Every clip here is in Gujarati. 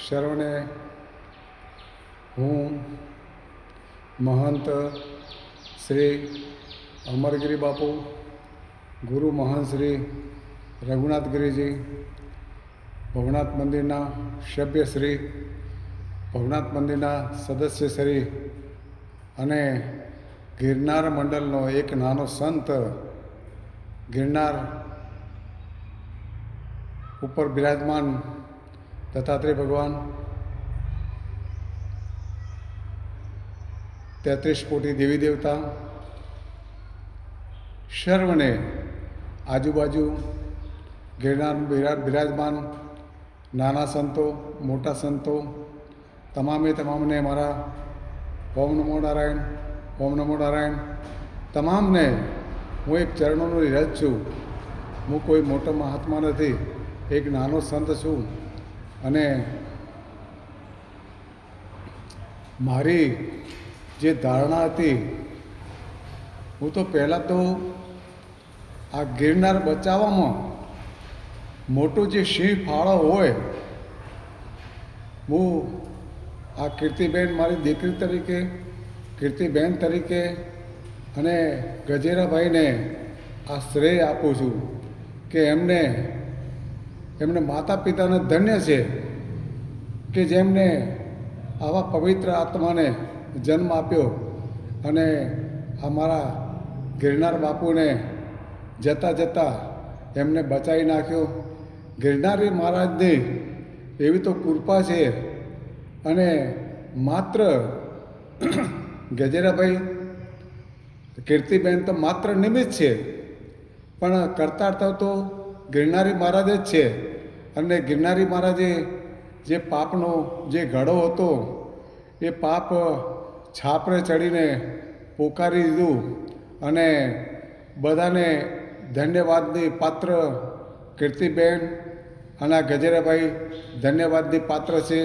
શરવણે હું મહંત શ્રી અમરગીરી બાપુ, ગુરુ મહંત શ્રી રઘુનાથગીરીજી, ભવનાથ મંદિરના સભ્ય શ્રી, ભવનાથ મંદિરના સદસ્ય શ્રી અને ગિરનાર મંડળનો એક નાનો સંત, ગિરનાર ઉપર બિરાજમાન દત્તાત્રેય ભગવાન, 33 કોટી દેવી દેવતા, સર્વને આજુબાજુ ગિરનાર બિરાજમાન નાના સંતો, મોટા સંતો, તમામને મારા ઓમ નમો નારાયણ, ઓમ નમો નારાયણ. તમામને હું એક ચરણોનો રજ છું. હું કોઈ મોટો મહાત્મા નથી, એક નાનો સંત છું. અને મારી જે ધારણા હતી, હું તો પહેલાં તો આ ગિરનાર બચાવવામાં મોટો જે સિંહ ફાળો હોય, હું આ કીર્તિબેન મારી દીકરી તરીકે, કીર્તિબેન તરીકે અને ગજેરાભાઈને આ શ્રેય આપું છું કે એમને માતા પિતાને ધન્ય છે કે જેમને આવા પવિત્ર આત્માને જન્મ આપ્યો અને અમારા ગિરનાર બાપુને જતાં જતાં એમને બચાવી નાખ્યો. ગિરનારી મહારાજની એવી તો કૃપા છે. અને માત્ર ગજેરાભાઈ, કીર્તિબેન તો માત્ર નિમિત્ત છે, પણ કરતા તો ગિરનારી મહારાજ જ છે. અને ગિરનારી મહારાજે જે પાપનો જે ઘડો હતો, એ પાપ છાપરે ચડીને પોકારી દીધું. અને બધાને ધન્યવાદની પાત્ર કીર્તિબેન અને ગજેરાભાઈ ધન્યવાદની પાત્ર છે.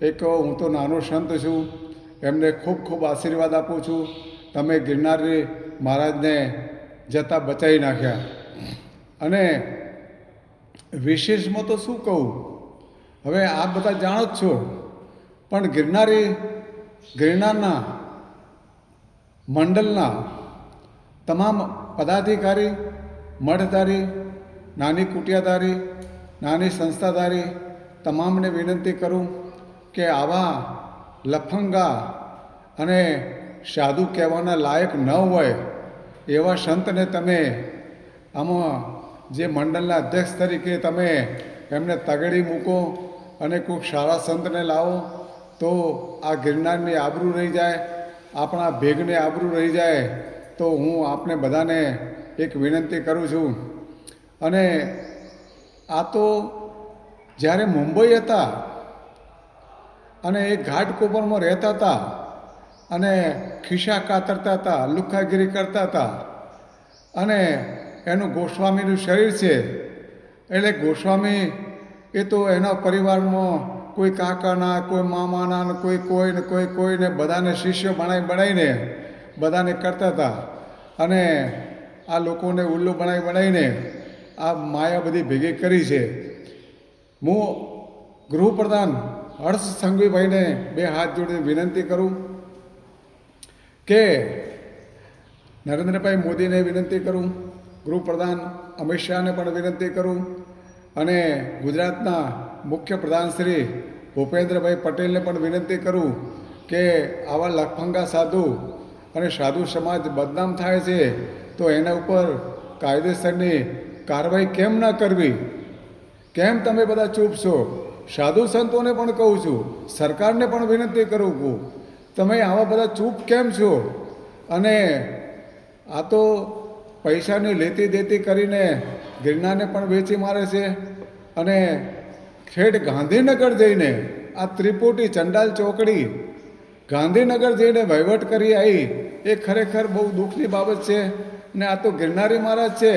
એક હું તો નાનો સંત છું, એમને ખૂબ ખૂબ આશીર્વાદ આપું છું. તમે ગિરનારી મહારાજને જતાં બચાવી નાખ્યા. અને વિશેષમાં તો શું કહું, હવે આપ બધા જાણો જ છો, પણ ગિરનારના મંડળના તમામ પદાધિકારી, મઠધારી, નાની કુટિયાધારી, નાની સંસ્થાધારી તમામને વિનંતી કરું કે આવા લફંગા અને સાધુ કહેવાના લાયક ન હોય એવા સંતને તમે આમાં જે મંડળના અધ્યક્ષ તરીકે તમે એમને તગડી મૂકો અને કોઈક સારા સંતને લાવો તો આ ગિરનારની આબરૂ રહી જાય, આપણા ભેગને આબરૂ રહી જાય. તો હું આપને બધાને એક વિનંતી કરું છું. અને આ તો જ્યારે મુંબઈ હતા અને એ ઘાટકોપરમાં રહેતા હતા અને ખિસ્સા કાતરતા હતા, લુખ્ખાગીરી કરતા હતા. અને એનું ગોસ્વામીનું શરીર છે, એટલે ગોસ્વામી એ તો એના પરિવારમાં કોઈ કાકાના, કોઈ મામાના, કોઈને બધાને શિષ્ય બનાવીને બધાને કરતા હતા. અને આ લોકોને ઉલ્લુ બનાવીને આ માયા બધી ભેગી કરી છે. હું ગૃહપ્રધાન હર્ષ સંઘવીભાઈને 2 હાથ જોડીને વિનંતી કરું કે નરેન્દ્રભાઈ મોદીને વિનંતી કરું, ગૃહપ્રધાન અમિત શાહને પણ વિનંતી કરું અને ગુજરાતના મુખ્ય પ્રધાન શ્રી ભૂપેન્દ્રભાઈ પટેલને પણ વિનંતી કરું કે આવા લફંગા સાધુ અને સાધુ સમાજ બદનામ થાય છે તો એના ઉપર કાયદેસરની કાર્યવાહી કેમ ન કરવી? કેમ તમે બધા ચૂપ છો? સાધુ સંતોને પણ કહું છું, સરકારને પણ વિનંતી કરું છું, તમે આવા બધા ચૂપ કેમ છો? અને આ તો પૈસાની લેતી દેતી કરીને ગિરનારને પણ વેચી મારે છે. અને ખેડ ગાંધીનગર જઈને આ ત્રિપુટી ચંડાલ ચોકડી ગાંધીનગર જઈને વહીવટ કરી આવી, એ ખરેખર બહુ દુઃખની બાબત છે. ને આ તો ગિરનારી મહારાજ છે.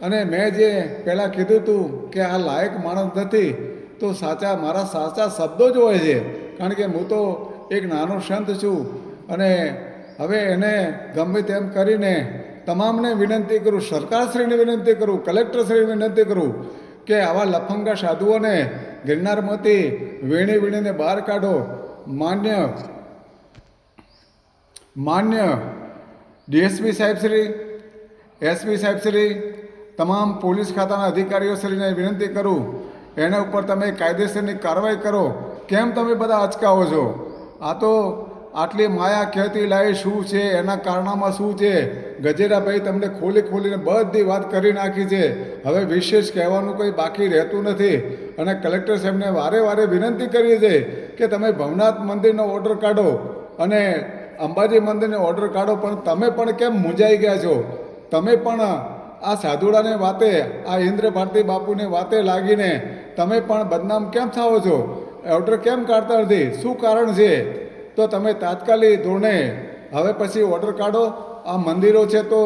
અને મેં જે પહેલાં કીધું હતું કે આ લાયક માણસ નથી, તો મારા સાચા શબ્દો જ હોય છે. કારણ કે હું તો એક નાનો સંત છું. અને હવે એને ગમે તેમ કરીને તમામને વિનંતી કરું, સરકારશ્રીને વિનંતી કરું, કલેક્ટરશ્રીને વિનંતી કરું કે આવા લફંગા સાધુઓને ગિરનારમાંથી વીણી વીણીને બહાર કાઢો. માન્ય ડીએસપી સાહેબશ્રી, એસપી સાહેબશ્રી, તમામ પોલીસ ખાતાના અધિકારીઓશ્રીને વિનંતી કરું, એના ઉપર તમે કાયદેસરની કાર્યવાહી કરો. કેમ તમે બધા અચકાવો છો? આ તો આટલી માયા ખ્યાતિ લાવી શું છે, એના કારણામાં શું છે? ગજેરાભાઈ તમને ખોલીને બધી વાત કરી નાખી છે. હવે વિશેષ કહેવાનું કંઈ બાકી રહેતું નથી. અને કલેક્ટર સાહેબને વારે વિનંતી કરીએ છે કે તમે ભવનાથ મંદિરનો ઓર્ડર કાઢો અને અંબાજી મંદિરનો ઓર્ડર કાઢો, પણ તમે પણ કેમ મૂંઝાઈ ગયા છો? તમે પણ આ સાધુડાની વાતે, આ ઇન્દ્ર ભારતી બાપુની વાતે લાગીને તમે પણ બદનામ કેમ થાઓ છો? ઓર્ડર કેમ કાઢતા નથી? શું કારણ છે? તો તમે તાત્કાલિક ધોરણે હવે પછી ઓર્ડર કાઢો. આ મંદિરો છે તો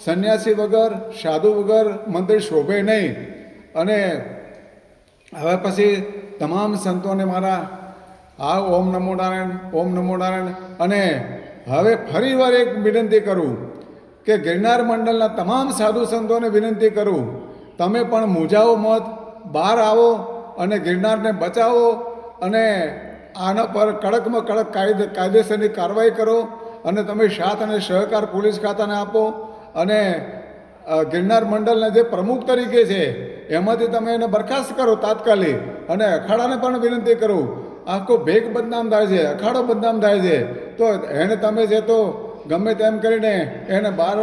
સંન્યાસી વગર, સાધુ વગર મંદિર શોભે નહીં. અને હવે પછી તમામ સંતોને મારા આ ઓમ નમો નારાયણ, ઓમ નમો નારાયણ. અને હવે ફરીવાર એક વિનંતી કરું કે ગિરનાર મંડળના તમામ સાધુ સંતોને વિનંતી કરું, તમે પણ મૂંઝાવો મત, બહાર આવો અને ગિરનારને બચાવો અને આના પર કડકમાં કડક કાયદેસરની કાર્યવાહી કરો. અને તમે સાથ અને સહકાર પોલીસ ખાતાને આપો. અને ગિરનાર મંડળના જે પ્રમુખ તરીકે છે એમાંથી તમે એને બરખાસ્ત કરો તાત્કાલિક. અને અખાડાને પણ વિનંતી કરું, આખો ભેગ બદનામ થાય છે, અખાડો બદનામ થાય છે, તો એને તમે છે તો ગમે તેમ કરીને એને બહાર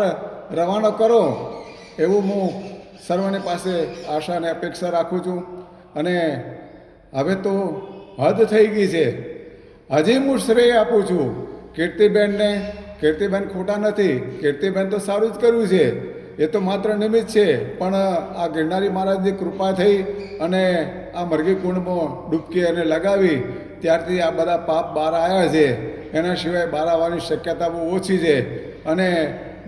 રવાના કરો. એવું હું સર્વની પાસે આશા અને અપેક્ષા રાખું છું. અને હવે તો હદ થઈ ગઈ છે. હજી હું શ્રેય આપું છું કીર્તિબેનને. કીર્તિબેન ખોટા નથી, કીર્તિબેન તો સારું જ કર્યું છે, એ તો માત્ર નિમિત્ત છે. પણ આ ગિરનારી મહારાજની કૃપા થઈ અને આ મરઘી કુંડમાં ડૂબકી અને લગાવી ત્યારથી આ બધા પાપ બહાર આવ્યા છે. એના સિવાય બહાર આવવાની શક્યતા બહુ ઓછી છે. અને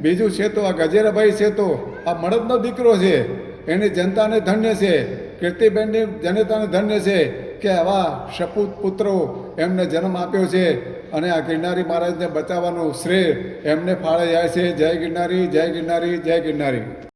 બીજું છે તો આ ગજેરાભાઈ છે તો આ મળદનો દીકરો છે, એની જનતાને ધન્ય છે, કીર્તિબેનની જનતાને ધન્ય છે કે આવા સપૂત પુત્રો એમને જન્મ આપ્યો છે. અને આ ગિરનારી મહારાજને બચાવવાનું શ્રેય એમને ફાળે જાય છે. જય ગિરનારી, જય ગિરનારી, જય ગિરનારી.